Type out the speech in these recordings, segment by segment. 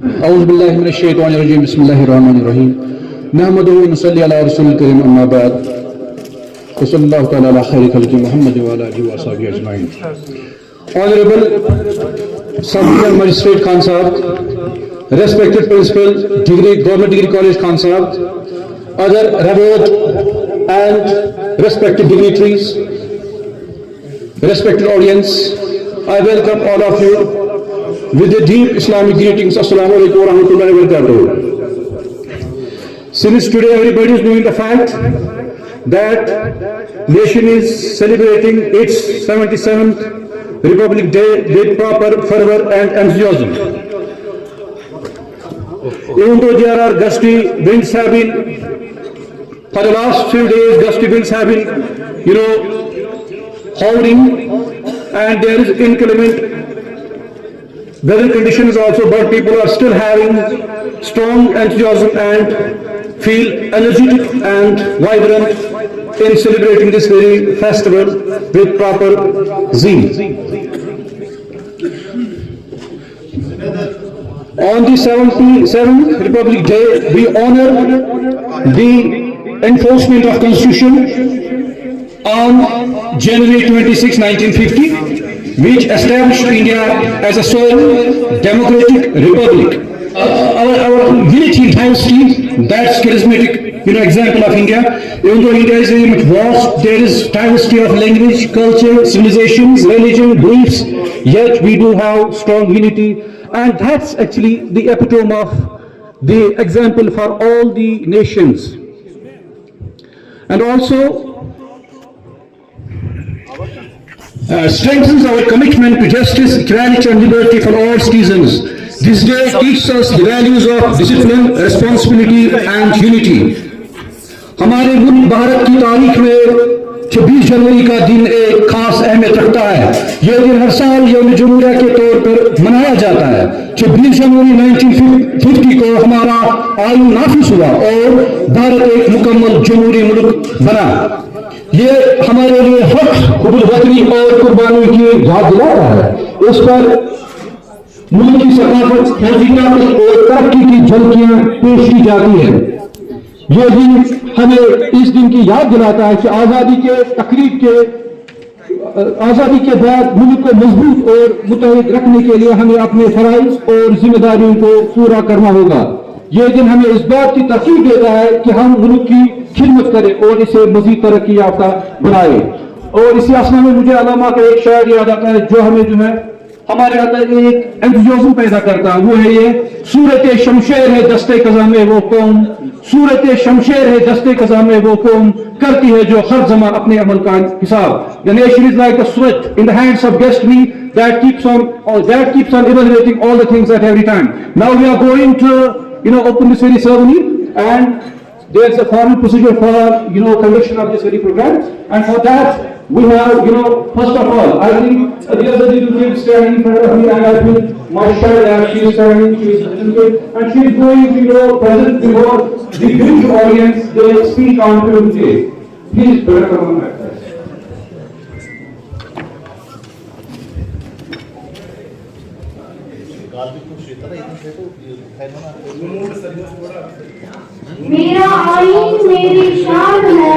اعوذ باللہ من الشیطان الرجیم بسم اللہ الرحمن الرحیم نحمدہ و نصلی علی رسول الکریم اما بعد وصلی اللہ تعالی علی خیر خلق محمد و علی آلہ و اصحابہ اجمعین. Honorable Sub-Regional Magistrate Khan Sahab, respected Principal, Government Degree College Khan Sahab, other revered and respected dignitaries, respected audience, I welcome all of you with the deep Islamic greetings. Assalamu alaikum wa rahmatullahi wa barakatuh. Since today everybody is knowing the fact that nation is celebrating its 77th Republic Day with proper fervor and enthusiasm. Even though there are gusty winds have been, for the last few days gusty winds have been, howling, and there is inclement weather conditions also, but people are still having strong enthusiasm and feel energetic and vibrant in celebrating this very festival with proper zeal. On the 77th Republic Day, we honor the enforcement of Constitution on January 26, 1950, which established India as a sole democratic republic. Our unity diversity, that's charismatic, example of India. Even though India is very much vast, there is diversity of language, culture, civilizations, religion, beliefs, yet we do have strong unity, and that's actually the epitome of the example for all the nations. And also strengthens our commitment to justice, equality and liberty for all citizens. This day teaches us the values of discipline, responsibility and unity. ہمارے ملک بھارت کی تاریخ میں 26 جنوری کا دن ایک خاص اہمیت رکھتا ہے. یہ دن ہر سال یوم جمہوریہ کے طور پر منایا جاتا ہے. 26 جنوری 1950 کو ہمارا آئین نافذ ہوا اور بھارت ایک مکمل جمہوری ملک بنا. یہ ہمارے لیے حق، حب الوطنی اور قربانی کی یاد دلاتا ہے. اس پر ملک کی ثقافت، فوجی طاقت اور ترقی کی جھلکیاں پیش کی جاتی ہیں. یہ دن ہمیں اس دن کی یاد دلاتا ہے کہ آزادی کے بعد ملک کو مضبوط اور متحد رکھنے کے لیے ہمیں اپنے فرائض اور ذمہ داریوں کو پورا کرنا ہوگا. یہ دن ہمیں اس بات کی ترغیب دیتا ہے کہ ہم ملک کی خدمت کریں اور اسے مزید ترقی یافتہ بنائیں. اور اسی اسنا میں مجھے علامہ کا ایک شعر یاد آتا ہے جو ہمیں ہمارے اندر ایک انتھوزیازم پیدا کرتا ہے. وہ ہے یہ: صورت شمشیر ہے دستے قضا میں وہ قوم، صورت شمشیر ہے دستے قضا میں وہ قوم، کرتی ہے جو ہر زمان اپنے عمل کا حساب. The nation is like a sweat in the hands of destiny that keeps on evaluating all the things at every time. Now we are going to open this very ceremony, and there's a formal procedure for conduction of this very program. And for that we have first of all, I think the other little kid standing in front of me, and I feel my child that she is standing, she is and she is going to present before the huge audience they speak on today. Please welcome on that. میرا آئین میری شان ہے،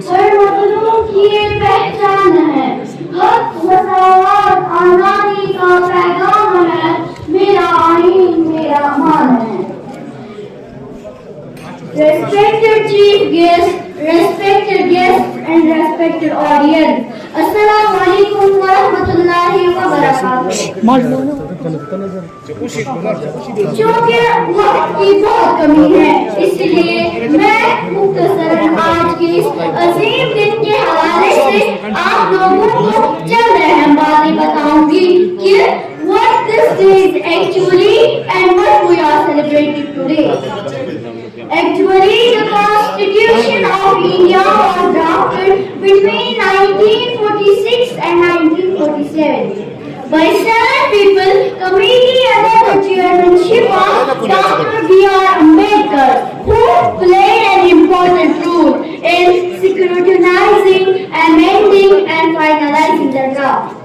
ہر مظلوم کی یہ پہچان ہے، حق مساوات آزادی کا پیغام ہے، میرا آئین میرا امان ہے. Respected chief guests and respected audience, السلام علیکم ورحمۃ اللہ وبرکاتہ. چونکہ وقت کی بہت کمی ہے، اس لیے میں مختصراً آج کے اس عظیم دن کے حوالے سے آپ لوگوں کو چند اہم باتیں بتاؤں گی کہ what this day is actually and what we are celebrating today. Actually, the Constitution of India was drafted between 1946 and 1947 by 7 people, committee under the chairmanship of Dr. B.R. Ambedkar, who played an important role in scrutinizing, amending and finalizing the draft.